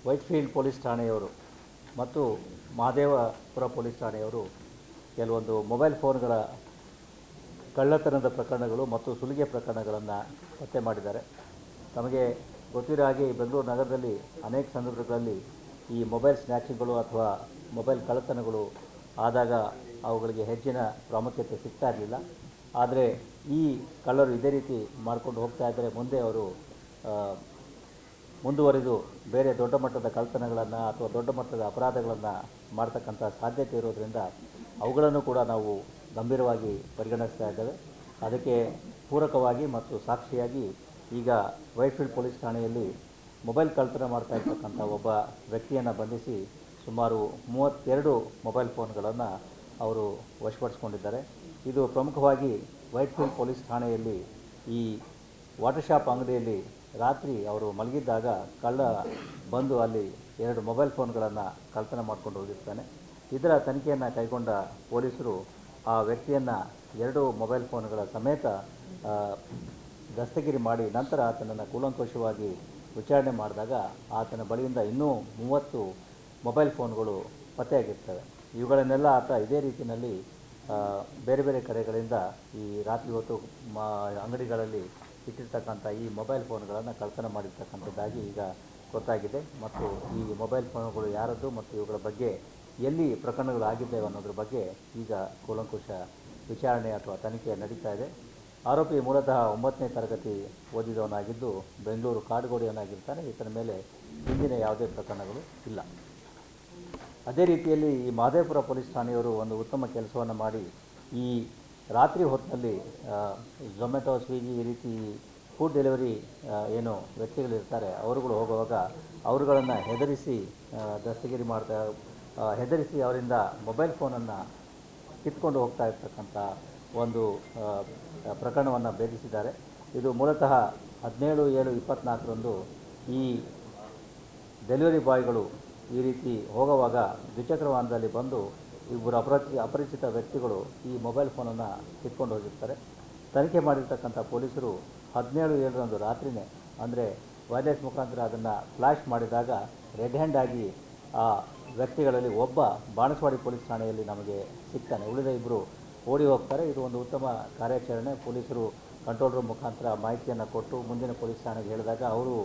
Whitefield police ಠಾಣೆಯವರು ಮತ್ತು Mahadevapura police ಠಾಣೆಯವರು ಕೆಲವೊಂದು mobile ಫೋನ್ಗಳ ಕಳ್ಳತನದ ಪ್ರಕರಣಗಳು ಮತ್ತು ಸುಲಿಗೆ ಪ್ರಕರಣಗಳನ್ನು ಪತ್ತೆ ಮಾಡಿದ್ದಾರೆ. ತಮಗೆ ಗೊತ್ತಿರೋ ಹಾಗೆ ಬೆಂಗಳೂರು ನಗರದಲ್ಲಿ ಅನೇಕ ಸಂದರ್ಭಗಳಲ್ಲಿ ಈ ಮೊಬೈಲ್ ಸ್ನ್ಯಾಚಿಂಗ್ಗಳು ಅಥವಾ ಮೊಬೈಲ್ ಕಳ್ಳತನಗಳು ಆದಾಗ ಅವುಗಳಿಗೆ ಹೆಚ್ಚಿನ ಪ್ರಾಮುಖ್ಯತೆ ಸಿಗ್ತಾ ಇರಲಿಲ್ಲ. ಆದರೆ ಈ ಕಳ್ಳರು ಇದೇ ರೀತಿ ಮಾಡ್ಕೊಂಡು ಹೋಗ್ತಾ ಇದ್ದರೆ ಮುಂದೆ ಅವರು ಮುಂದುವರಿದು ಬೇರೆ ದೊಡ್ಡ ಮಟ್ಟದ ಕಳ್ಳತನಗಳನ್ನು ಅಥವಾ ದೊಡ್ಡ ಮಟ್ಟದ ಅಪರಾಧಗಳನ್ನು ಮಾಡ್ತಕ್ಕಂಥ ಸಾಧ್ಯತೆ ಇರೋದರಿಂದ ಅವುಗಳನ್ನು ಕೂಡ ನಾವು ಗಂಭೀರವಾಗಿ ಪರಿಗಣಿಸ್ತಾ ಇದ್ದೇವೆ. ಅದಕ್ಕೆ ಪೂರಕವಾಗಿ ಮತ್ತು ಸಾಕ್ಷಿಯಾಗಿ ಈಗ ವೈಟ್ಫೀಲ್ಡ್ ಪೊಲೀಸ್ ಠಾಣೆಯಲ್ಲಿ ಮೊಬೈಲ್ ಕಳ್ಳತನ ಮಾಡ್ತಾ ಇರ್ತಕ್ಕಂಥ ಒಬ್ಬ ವ್ಯಕ್ತಿಯನ್ನು ಬಂಧಿಸಿ ಸುಮಾರು 32 ಮೊಬೈಲ್ ಫೋನ್ಗಳನ್ನು ಅವರು ವಶಪಡಿಸಿಕೊಂಡಿದ್ದಾರೆ. ಇದು ಪ್ರಮುಖವಾಗಿ ವೈಟ್ಫೀಲ್ಡ್ ಪೊಲೀಸ್ ಠಾಣೆಯಲ್ಲಿ ಈ ವಾಟರ್ ಶಾಪ್ ಅಂಗಡಿಯಲ್ಲಿ ರಾತ್ರಿ ಅವರು ಮಲಗಿದ್ದಾಗ ಕಳ್ಳ ಬಂದು ಅಲ್ಲಿ 2 ಮೊಬೈಲ್ ಫೋನ್ಗಳನ್ನು ಕಳ್ಳತನ ಮಾಡ್ಕೊಂಡು ಹೋಗಿರ್ತಾನೆ. ಇದರ ತನಿಖೆಯನ್ನು ಕೈಗೊಂಡ ಪೊಲೀಸರು ಆ ವ್ಯಕ್ತಿಯನ್ನು 2 ಮೊಬೈಲ್ ಫೋನ್ಗಳ ಸಮೇತ ದಸ್ತಗಿರಿ ಮಾಡಿ ನಂತರ ಆತನನ್ನು ಕೂಲಂಕಷವಾಗಿ ವಿಚಾರಣೆ ಮಾಡಿದಾಗ ಆತನ ಬಳಿಯಿಂದ ಇನ್ನೂ 30 ಮೊಬೈಲ್ ಫೋನ್ಗಳು ಪತ್ತೆಯಾಗಿರ್ತವೆ. ಇವುಗಳನ್ನೆಲ್ಲ ಆತ ಇದೇ ರೀತಿಯಲ್ಲಿ ಬೇರೆ ಬೇರೆ ಕಡೆಗಳಿಂದ ಈ ರಾತ್ರಿ ಹೊತ್ತು ಅಂಗಡಿಗಳಲ್ಲಿ ಇಟ್ಟಿರ್ತಕ್ಕಂಥ ಈ ಮೊಬೈಲ್ ಫೋನ್ಗಳನ್ನು ಕಳ್ಳತನ ಮಾಡಿರ್ತಕ್ಕಂಥದ್ದಾಗಿ ಈಗ ಗೊತ್ತಾಗಿದೆ. ಮತ್ತು ಈ ಮೊಬೈಲ್ ಫೋನ್ಗಳು ಯಾರದ್ದು ಮತ್ತು ಇವುಗಳ ಬಗ್ಗೆ ಎಲ್ಲಿ ಪ್ರಕರಣಗಳು ಆಗಿದ್ದೇವೆ ಅನ್ನೋದ್ರ ಬಗ್ಗೆ ಈಗ ಕೂಲಂಕುಷ ವಿಚಾರಣೆ ಅಥವಾ ತನಿಖೆ ನಡೀತಾ ಇದೆ. ಆರೋಪಿ ಮೂಲತಃ 9ನೇ ತರಗತಿ ಓದಿದವನಾಗಿದ್ದು ಬೆಂಗಳೂರು ಕಾಡುಗೋಡಿಯವನಾಗಿರ್ತಾನೆ. ಈತನ ಮೇಲೆ ಹಿಂದಿನ ಯಾವುದೇ ಪ್ರಕರಣಗಳು ಇಲ್ಲ. ಅದೇ ರೀತಿಯಲ್ಲಿ ಈ ಮಹದೇವಪುರ ಪೊಲೀಸ್ ಠಾಣೆಯವರು ಒಂದು ಉತ್ತಮ ಕೆಲಸವನ್ನು ಮಾಡಿ ಈ ರಾತ್ರಿ ಹೊತ್ತಿನಲ್ಲಿ ಝೊಮ್ಯಾಟೊ, ಸ್ವಿಗ್ಗಿ ಈ ರೀತಿ ಫುಡ್ ಡೆಲಿವರಿ ಏನು ವ್ಯಕ್ತಿಗಳಿರ್ತಾರೆ ಅವರುಗಳು ಹೋಗುವಾಗ ಅವರುಗಳನ್ನು ಹೆದರಿಸಿ ದಸ್ತಗಿರಿ ಹೆದರಿಸಿ ಅವರಿಂದ ಮೊಬೈಲ್ ಫೋನನ್ನು ಕಿತ್ಕೊಂಡು ಹೋಗ್ತಾ ಇರ್ತಕ್ಕಂಥ ಒಂದು ಪ್ರಕರಣವನ್ನು ಭೇದಿಸಿದ್ದಾರೆ. ಇದು ಮೂಲತಃ 17/7/24ರಂದು ಈ ಡೆಲಿವರಿ ಬಾಯ್ಗಳು ಈ ರೀತಿ ಹೋಗುವಾಗ ದ್ವಿಚಕ್ರ ವಾಹನದಲ್ಲಿ ಬಂದು ಇಬ್ಬರು ಅಪರಿಚಿತ ವ್ಯಕ್ತಿಗಳು ಈ ಮೊಬೈಲ್ ಫೋನನ್ನು ಕಿತ್ಕೊಂಡು ಹೋಗಿರ್ತಾರೆ. ತನಿಖೆ ಮಾಡಿರ್ತಕ್ಕಂಥ ಪೊಲೀಸರು 17/7ರಂದು ರಾತ್ರಿಯೇ ಅಂದರೆ ವೈರ್ಲೆಸ್ ಮುಖಾಂತರ ಅದನ್ನು ಫ್ಲ್ಯಾಶ್ ಮಾಡಿದಾಗ ರೆಡ್ ಹ್ಯಾಂಡ್ ಆಗಿ ಆ ವ್ಯಕ್ತಿಗಳಲ್ಲಿ ಒಬ್ಬ ಬಾಣಸ್ವಾಡಿ ಪೊಲೀಸ್ ಠಾಣೆಯಲ್ಲಿ ನಮಗೆ ಸಿಗ್ತಾನೆ. ಉಳಿದ ಇಬ್ಬರು ಓಡಿ ಹೋಗ್ತಾರೆ. ಇದು ಒಂದು ಉತ್ತಮ ಕಾರ್ಯಾಚರಣೆ. ಪೊಲೀಸರು ಕಂಟ್ರೋಲ್ ರೂಮ್ ಮುಖಾಂತರ ಮಾಹಿತಿಯನ್ನು ಕೊಟ್ಟು ಮುಂದಿನ ಪೊಲೀಸ್ ಠಾಣೆಗೆ ಹೇಳಿದಾಗ ಅವರು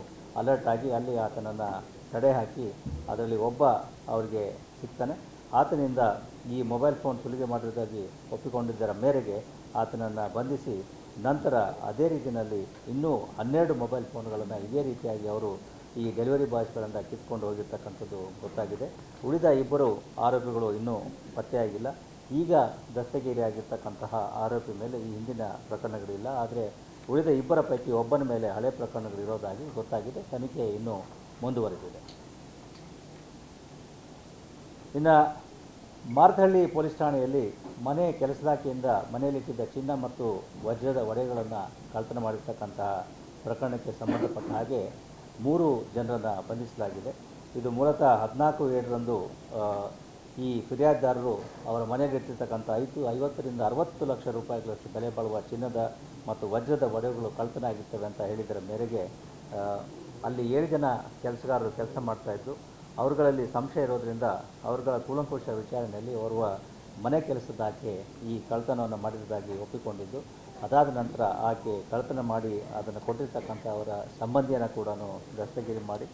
ಅಲರ್ಟ್ ಆಗಿ ಅಲ್ಲಿ ಆತನನ್ನು ತಡೆ ಹಾಕಿ ಅದರಲ್ಲಿ ಒಬ್ಬ ಅವರಿಗೆ ಸಿಗ್ತಾನೆ. ಆತನಿಂದ ಈ ಮೊಬೈಲ್ ಫೋನ್ ಸುಲಿಗೆ ಮಾಡಿರೋದಾಗಿ ಒಪ್ಪಿಕೊಂಡಿದ್ದರ ಮೇರೆಗೆ ಆತನನ್ನು ಬಂಧಿಸಿ ನಂತರ ಅದೇ ರೀತಿಯಲ್ಲಿ ಇನ್ನೂ 12 ಮೊಬೈಲ್ ಫೋನ್ಗಳನ್ನು ಇದೇ ರೀತಿಯಾಗಿ ಅವರು ಈ ಡೆಲಿವರಿ ಬಾಯ್ಸ್ಗಳಿಂದ ಕಿತ್ಕೊಂಡು ಹೋಗಿರ್ತಕ್ಕಂಥದ್ದು ಗೊತ್ತಾಗಿದೆ. ಉಳಿದ ಇಬ್ಬರು ಆರೋಪಿಗಳು ಇನ್ನೂ ಪತ್ತೆಯಾಗಿಲ್ಲ. ಈಗ ದಸ್ತಗಿರಿ ಆಗಿರ್ತಕ್ಕಂತಹ ಆರೋಪಿ ಮೇಲೆ ಈ ಹಿಂದಿನ ಪ್ರಕರಣಗಳಿಲ್ಲ. ಆದರೆ ಉಳಿದ ಇಬ್ಬರ ಪೈಕಿ ಒಬ್ಬನ ಮೇಲೆ ಹಳೆ ಪ್ರಕರಣಗಳಿರೋದಾಗಿ ಗೊತ್ತಾಗಿದೆ. ತನಿಖೆ ಇನ್ನೂ ಮುಂದುವರೆದಿದೆ. ಇನ್ನು ಮಾರತಹಳ್ಳಿ ಪೊಲೀಸ್ ಠಾಣೆಯಲ್ಲಿ ಮನೆ ಕೆಲಸದಾಕೆಯಿಂದ ಮನೆಯಲ್ಲಿಟ್ಟಿದ್ದ ಚಿನ್ನ ಮತ್ತು ವಜ್ರದ ಒಡೆಗಳನ್ನು ಕಳ್ಳತನ ಮಾಡಿರ್ತಕ್ಕಂತಹ ಪ್ರಕರಣಕ್ಕೆ ಸಂಬಂಧಪಟ್ಟ ಹಾಗೆ 3 ಜನರನ್ನು ಬಂಧಿಸಲಾಗಿದೆ. ಇದು ಮೂಲತಃ 14/7ರಂದು ಈ ಫಿರ್ಯಾದಿದಾರರು ಅವರ ಮನೆಯಲ್ಲಿಟ್ಟಿರ್ತಕ್ಕಂಥ 50ರಿಂದ 60 ಲಕ್ಷ ರೂಪಾಯಿಗಳಷ್ಟು ಬೆಲೆ ಬಾಳುವ ಚಿನ್ನದ ಮತ್ತು ವಜ್ರದ ಒಡೆಗಳು ಕಳ್ಳತನ ಆಗಿರ್ತವೆ ಅಂತ ಹೇಳಿದರ ಮೇರೆಗೆ ಅಲ್ಲಿ 7 ಜನ ಕೆಲಸಗಾರರು ಕೆಲಸ ಮಾಡ್ತಾಯಿದ್ರು. ಅವರುಗಳಲ್ಲಿ ಸಂಶಯ ಇರೋದರಿಂದ ಅವರುಗಳ ಕೂಲಂಕುಷ ವಿಚಾರಣೆಯಲ್ಲಿ ಓರ್ವ ಮನೆ ಕೆಲಸದ ಆಕೆ ಈ ಕಳ್ಳತನವನ್ನು ಮಾಡಿರುವುದಾಗಿ ಒಪ್ಪಿಕೊಂಡಿದ್ದು, ಅದಾದ ನಂತರ ಆಕೆ ಕಳ್ಳತನ ಮಾಡಿ ಅದನ್ನು ಕೊಟ್ಟಿರ್ತಕ್ಕಂಥ ಅವರ ಸಂಬಂಧಿಯನ್ನು ಕೂಡ ದಸ್ತಗಿರಿ ಮಾಡಿ